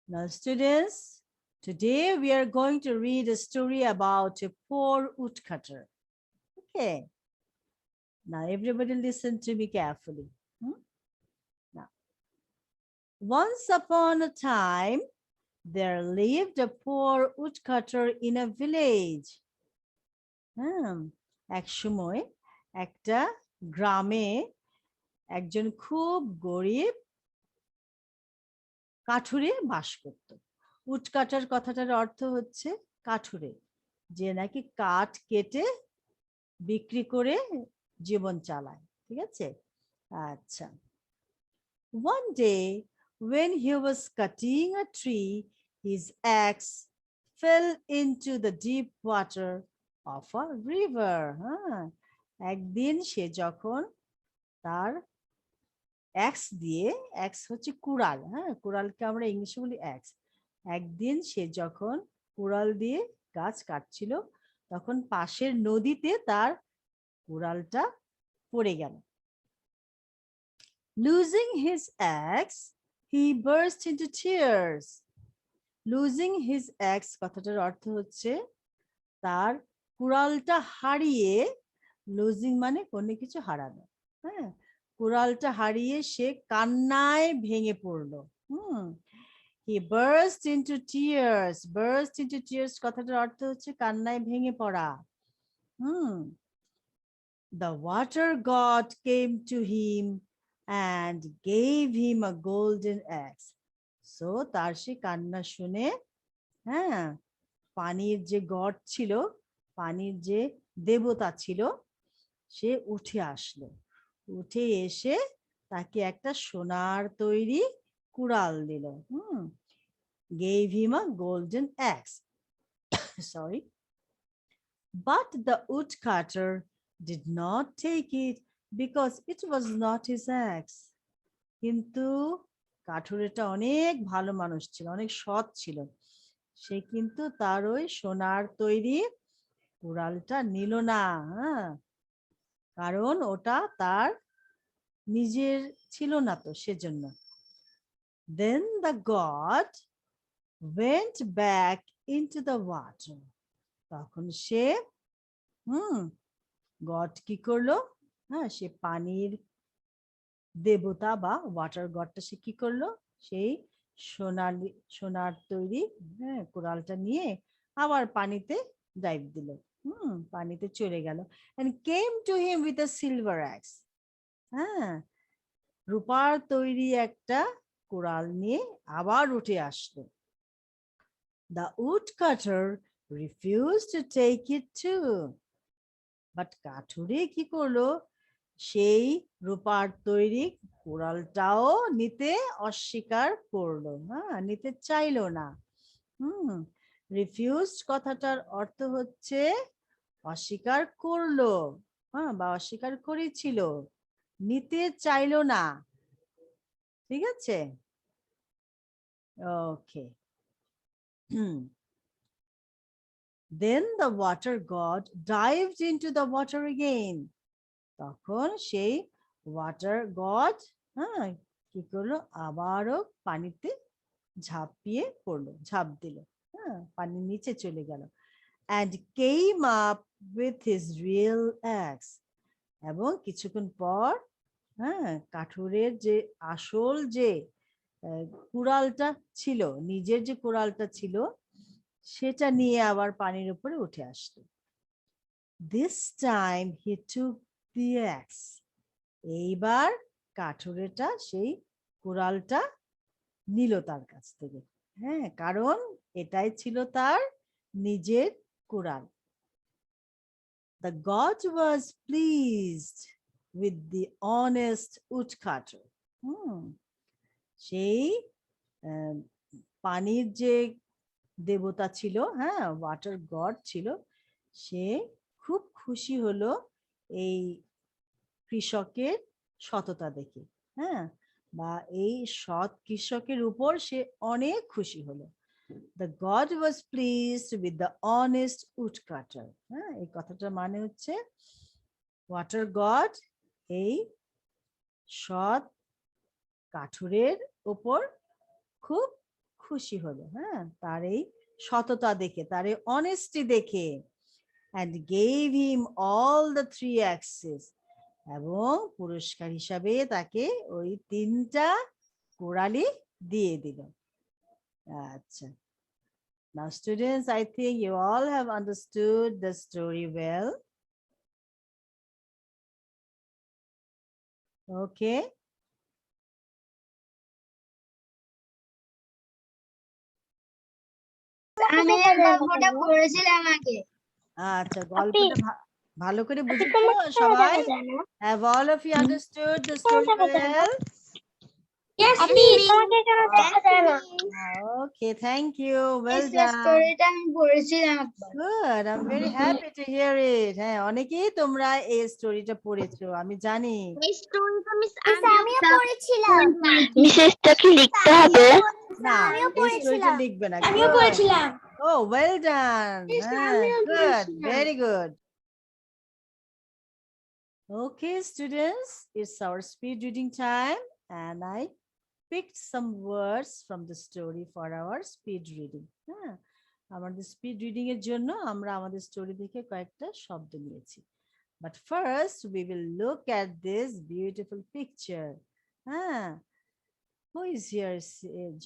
Now, students, today we are going to read a story about a poor woodcutter. Okay. Now, everybody listen to me carefully. Now, once upon a time, there lived a poor woodcutter in a village. এক সময় একটা গ্রামে একজন খুব গরিব কাঠুরে বাস করত। Woodcutter কথাটার অর্থ হচ্ছে কাঠুরে, যে নাকি কাঠ কেটে বিক্রি করে জীবন চালায়। ঠিক আছে? আচ্ছা। One day when he was cutting a tree, his axe fell into the deep water of a river. একদিন সে যখন তার অ্যাক্স দিয়ে, অ্যাক্স হচ্ছে কুড়াল, কুড়ালকে আমরা ইংলিশে বলি অ্যাক্স। একদিন সে যখন কুড়াল দিয়ে গাছ কাটছিল, তখন পাশের নদীতে তার কুড়ালটা পড়ে গেল। Losing his axe, he burst into tears. Losing his axe কথাটার অর্থ হচ্ছে তার কুড়ালটা হারিয়ে, লুজিং মানে কোনো কিছু হারানো, কুড়ালটা হারিয়ে সে কান্নায় ভেঙে পড়লো। He burst into tears. Burst into tears কথাটার অর্থ হচ্ছে কান্নায় ভেঙে পড়া। The water god came to him and gave him a golden axe. So তার সে কান্না শুনে, পানির যে গড ছিল, পানির যে দেবতা ছিল, সে উঠে আসলো। উঠে এসে তাকে একটা সোনার তৈরি কুড়াল দিল। Gave him a golden axe. Sorry. But the woodcutter did not take it because it was not his axe. কিন্তু কাঠুরেটা অনেক ভালো মানুষ ছিল, অনেক সৎ ছিল। সে কিন্তু তার ওই সোনার তৈরি কুড়ালটা নিল না, কারণ ওটা তার নিজের ছিল না তো, সেজন্য। Then the god went back into the water. তখন সে গড কি করলো, সে পানির দেবতা বা ওয়াটার গডটা সে কি করলো, সেই সোনার তৈরি কুড়ালটা নিয়ে আবার পানিতে ডাইভ দিল, পানিতে চলে গেল। and came to him with a silver axe. রূপার তৈরি একটা কুড়াল নিয়ে আবার উঠে আসলো। The woodcutter refused to take it too. But কাঠুরে কি করলো, সেই রূপার তৈরি কুড়ালটাও নিতে অস্বীকার করলো, নিতে চাইলো না। রিফিউজড কথাটার অর্থ হচ্ছে অস্বীকার করলো, বা অস্বীকার করেছিল, নিতে চাইলো না। ঠিক আছে? ওকে। Then the water god dived into the water again. তখন সেই ওয়াটার গড কি করলো, আবারও পানিতে ঝাঁপিয়ে পড়লো, ঝাঁপ দিল, পানির নিচে চলে গেল। and came up with his real axe. এবং কিছুক্ষণ পর কাঠুরের যে আসল যে কুড়ালটা ছিল, নিজের যে কুড়ালটা ছিল, সেটা নিয়ে আবার পানির উপরে উঠে আসলো। This time he took the axe. এইবার কাঠুরেটা সেই কুড়ালটা নিল তার কাছ থেকে, কারণ এটাই ছিল তার নিজের কুড়াল। The god was pleased with the honest woodcutter. সেই পানির যে দেবতা ছিল, ওয়াটার গড ছিল, সে খুব খুশি হলো এই কৃষকের সততা দেখে, বা এই সৎ কৃষকের উপর সে অনেক খুশি হলো। The god was pleased with the honest woodcutter. এই কথাটার মানে হচ্ছে ওয়াটার গড এই সৎ কাঠুরের উপর খুব খুশি হলো, হ্যাঁ, তার এই সততা দেখে, তার এই অনেস্টি দেখে। and gave him all the 3 axes, এবং পুরস্কার হিসাবে তাকে ওই 3টা কোরালি দিয়ে দিল। আচ্ছা, now students, I think you all have understood the story well. Okay, আমি গল্পটা পড়েছিলাম আগে। আচ্ছা, গল্পটা ভালো করে বুঝেছো সবাই? Have all of you understood the story well? Yes, Okay, thank you. Well the done. storyটা আমি পড়েছিলাম একবার। Good. I'm very happy to hear it. হ্যাঁ, অনেকেই তোমরা এই স্টোরিটা পড়েছো, আমি জানি। এই স্টোরিটা মিস আমিও পড়েছিলাম। মিস এটা কি লিখতে হবে? না, আমিও এই স্টোরিটা পড়েছিলাম। লিখবে না। আমিও Good. পড়েছিলাম। Oh, well done. Yes, হ্যাঁ, আমিও good. পড়েছিলাম। Very good. Okay, students, it's our speed reading time, and I picked some words from the story for our speed reading. হ্যাঁ, আমাদের স্পিড রিডিং এর জন্য আমরা আমাদের স্টোরি থেকে কয়েকটা শব্দ নিয়েছি। But first, we will look at this beautiful picture. Ah, who is here?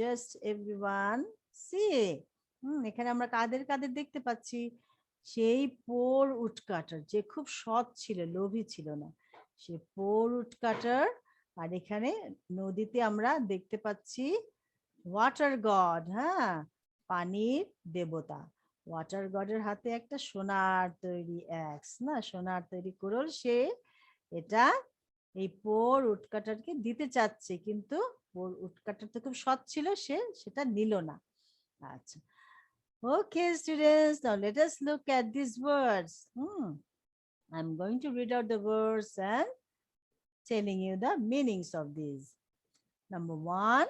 Just everyone see. এখানে আমরা কাদের কাদের দেখতে পাচ্ছি? সেই পোর উটকাটার, যে খুব সৎ ছিল, লোভী ছিল না, সে পোর উটকাটার। আর এখানে নদীতে আমরা দেখতে পাচ্ছি ওয়াটার গড, হ্যাঁ, পানির দেবতা। ওয়াটার গডের হাতে একটা সোনার তৈরি অ্যাক্স, না, সোনার তৈরি কুড়োল, সে এটা এই পোর উটকাটারকে দিতে চাচ্ছে, কিন্তু পোর উটকাটার তো খুব সৎ ছিল, সে সেটা নিল না। আচ্ছা, okay students, now let us look at this words. I'm going to read out the words and telling you the meanings of these. Number 1,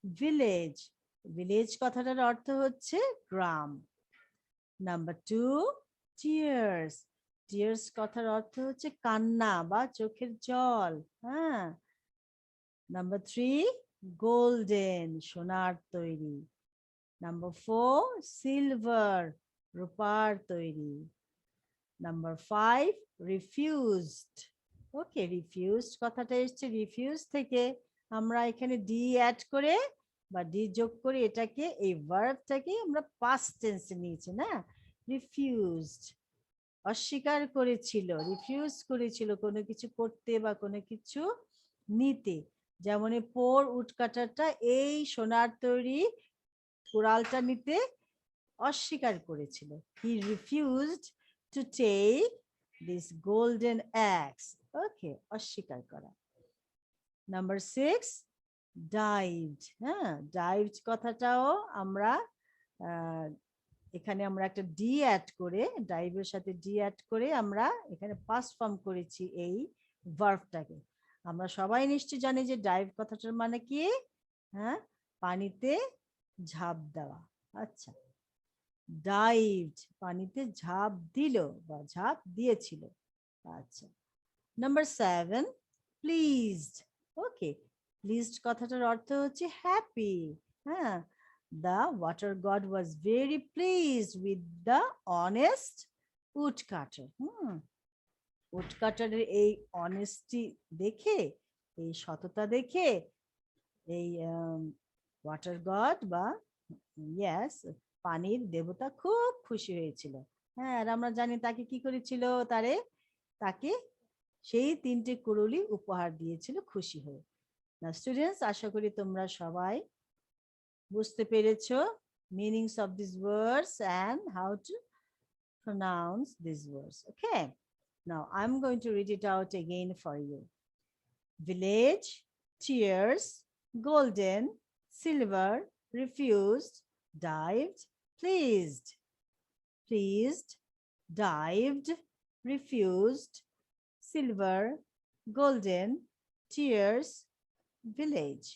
village. Village কথাটার অর্থ হচ্ছে গ্রাম। Number 2, tears. Tears কথার অর্থ হচ্ছে কান্না বা চোখের জল, হ্যাঁ। Number 3, golden, সোনার তৈরি। Number 4, silver, রূপার তৈরি। Number 5, refused. ওকে, refused কথাটা এসছে রিফিউজ থেকে, আমরা এখানে ডি অ্যাড করে বা ডি যোগ করে এটাকে, এই ভার্বটাকে আমরা পাস্ট টেন্সে নিয়েছি, না, রিফিউজড, অস্বীকার করেছিল, রিফিউজ করেছিল কোনো কিছু করতে বা কোনো কিছু নিতে। যেমন পোর উটকাটারটা এই সোনার তৈরি কুড়ালটা নিতে অস্বীকার করেছিল। He refused to take this golden axe. Okay, অস্বীকার করা। Number 6, dived. হ্যাঁ, dived কথাটাও আমরা এখানে আমরা একটা ডি অ্যাড করে, ডাইভের সাথে ডি অ্যাড করে আমরা এখানে পাস্ট ফর্ম করেছি এই ভার্বটাকে। আমরা সবাই নিশ্চয়ই জানি যে ডাইভ কথাটার মানে কি, হ্যাঁ, পানিতে ঝাঁপ দেওয়া। আচ্ছা, ডাইভড, পানিতে ঝাঁপ দিল বা ঝাঁপ দিয়েছিল। আচ্ছা, নাম্বার 7, প্লিজড। ওকে, প্লিজড কথাটার অর্থ হচ্ছে হ্যাপি, হ্যাঁ। The water god was very pleased with the honest woodcutter. woodcutteর এই অনেস্টি দেখে, এই সততা দেখে, এই ওয়াটার গড বা ইয়েস পানির দেবতা খুব খুশি হয়েছিল। হ্যাঁ, আর আমরা জানি তাকে কি করেছিল, তাকে সেই 3টে কুড়ুলি উপহার দিয়েছিল খুশি হয়ে। না স্টুডেন্টস, আশা করি তোমরা সবাই বুঝতে পেরেছো meanings of these words and how to pronounce these words. Okay, now I'm going to read it out again for you. Village, tears, golden, silver, refused, dived, pleased. Pleased, dived, refused, silver, golden, tears, village.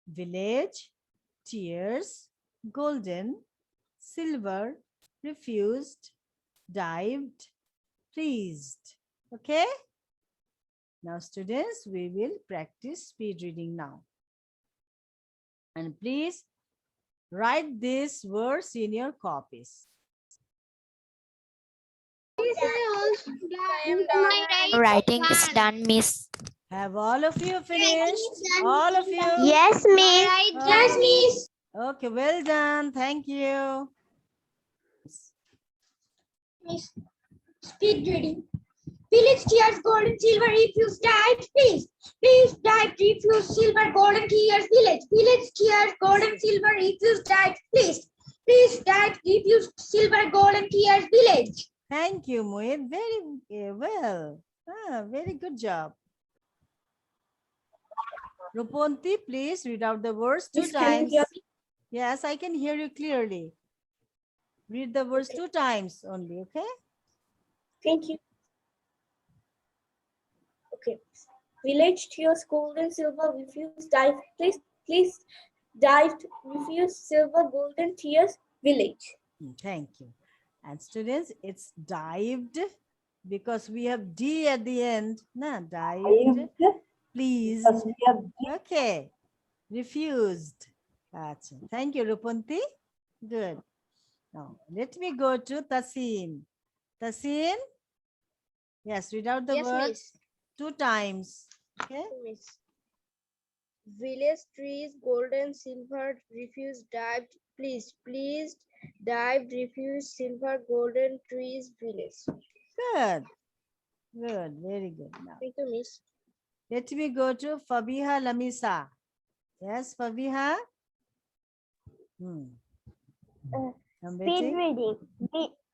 Village, tears, golden, silver, refused, dived, pleased. Okay? Now students, we will practice speed reading now. And please Write these words in your copies. Writing is done, miss. Have all of you finished? All of you? Yes, miss. Yes, miss. Okay, well done. Thank you. Speed reading. Village tears, golden, silver, refuse, dive, please. Please, dive, refuse, silver, golden, tears, village. Village tears, golden, silver, refuse, dive, please. Please, dive, refuse, silver, golden, tears, village. Thank you, Mohit. Very well. Very good job. Ruponti, please read out the words 2 times. Yes, I can hear you clearly. Read the words 2 times only, okay? Thank you. Okay. Village tears, golden, silver, refuse, dive, please, dive, refuse, silver, golden, tears, village. Thank you. And students, it's dived because we have D at the end. Nah, dived. Please. Okay. Refused. Gotcha. Thank you, Rupunti. Good. Now, let me go to Tasin. Tasin? Yes, read out the Yes, words miss. 2 times. Okay. Miss. Village trees, golden, silver, refuse, dived, please, please, dived, refuse, silver, golden, trees, village. Good. Good. Very good. Now, Thank you, miss. let me go to Fabiha Lamisa. Yes, Fabiha. I'm Speed waiting. reading.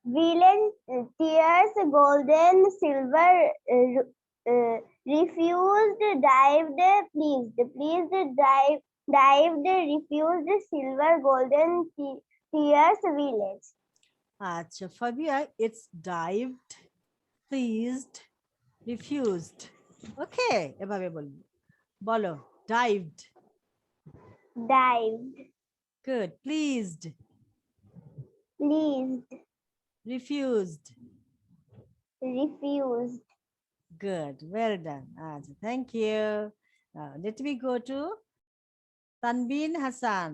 Village tears, golden, silver, refused, dived, pleased. Pleased, dived, refused, silver, golden, tears, village. Acha, Fabia, it's dived, pleased, refused. Okay, এভাবে বলবো। বলো, dived. Dived, Good. Pleased, pleased, refused. refused. Good. Well done. Acha, thank you. Let me go to Tanbin Hassan.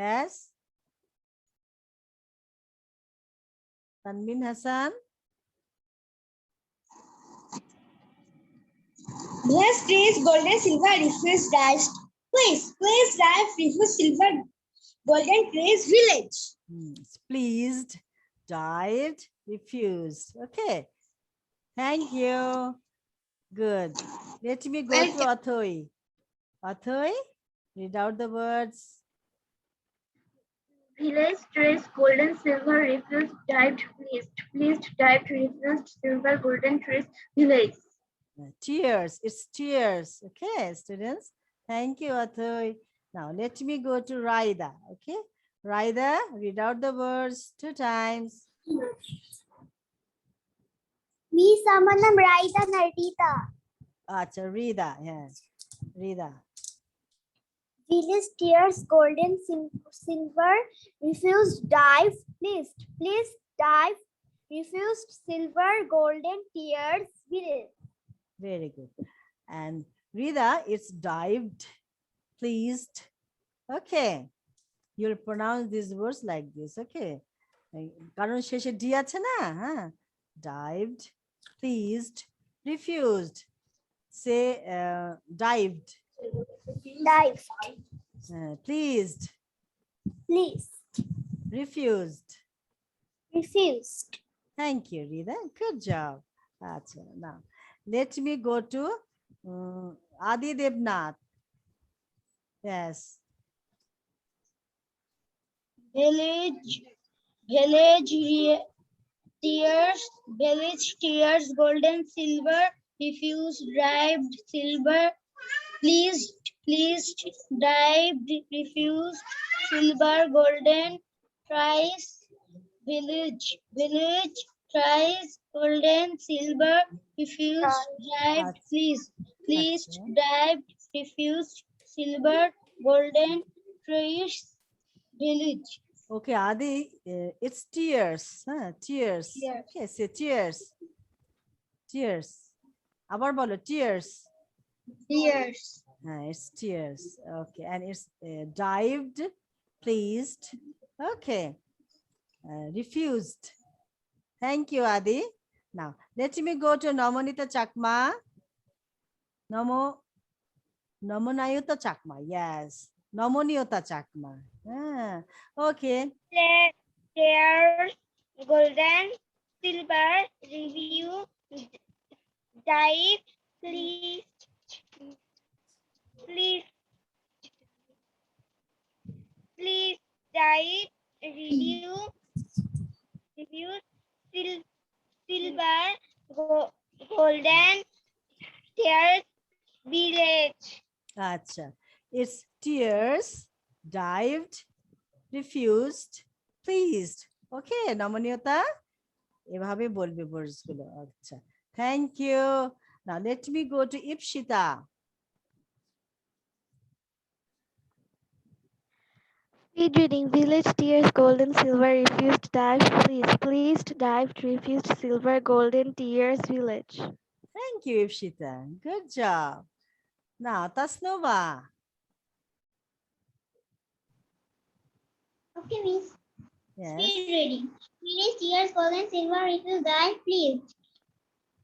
Yes. Tanbin Hassan. Village trees, golden, silver, refuse, dived, please, please, dive, refuse, silver, golden, trees, village. It's pleased, dived, refused. Okay. Thank you. Good. Let me go to Athoy. Athoy, read out the words. Village trees, golden, silver, refuse, dived, pleased, dived, refused, silver, golden, trees, village. Tears. It's tears. Okay, students. Thank you, Athoy. Now, let me go to Raida. Okay. Raida, read out the words 2 times. Miss, আমার নাম রাইদা না Rita. Acha, Rida. Yes. Rida. Village tears, golden, silver, refused, dive, pleased, dive, refused, silver, golden, tears, village. Very good. And Rida, it's dived, pleased. Okay. You'll pronounce these words like this. Okay. কারণ শেষে D আছে না, হ্যাঁ, dived, pleased, refused. Say dived, Dive, pleased, refused. refused. Thank you, Rida. Good job. Acha, now let me go to Adi Devnath. Yes. Village tears, golden, silver, refuse, dived, silver, pleased, dived, refused, silver, golden, tries, village, tries, golden, silver, refused, dived, pleased, Okay. dived, refused, silver, golden, tries, village. Okay, Adi, it's tears. Tears. Tears. Okay, say tears. Tears. আবার বলো tears. Tears. It's tears. Okay, and it's dived, pleased. Okay, refused. Thank you, Adi. Now, let me go to Namonita Chakma. Namonayuta Chakma. Yes, Namoniota Chakma. Okay. There's golden, silver, review, dive, please, please, please, dive, review, silver, golden, there's village. Acha. It's tears, dived, refused, pleased. Okay, Namoniyata? এভাবে বলবে words গুলো আচ্ছা thank you now let me go to Ipshita. Speed reading. Village tears golden silver refused dive please. Pleased dived refused silver golden tears village. Thank you, Ipshita. Good job. Now Tasnova. Okay, Miss. Yes. Speed reading. Village tears golden silver refuse dive please.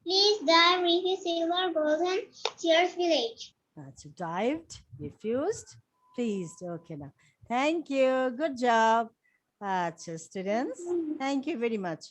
Please dive refuse silver golden tears village. Acha, dived, refused, pleased. Okay now. Thank you. Good job. Acha, students. Thank you very much.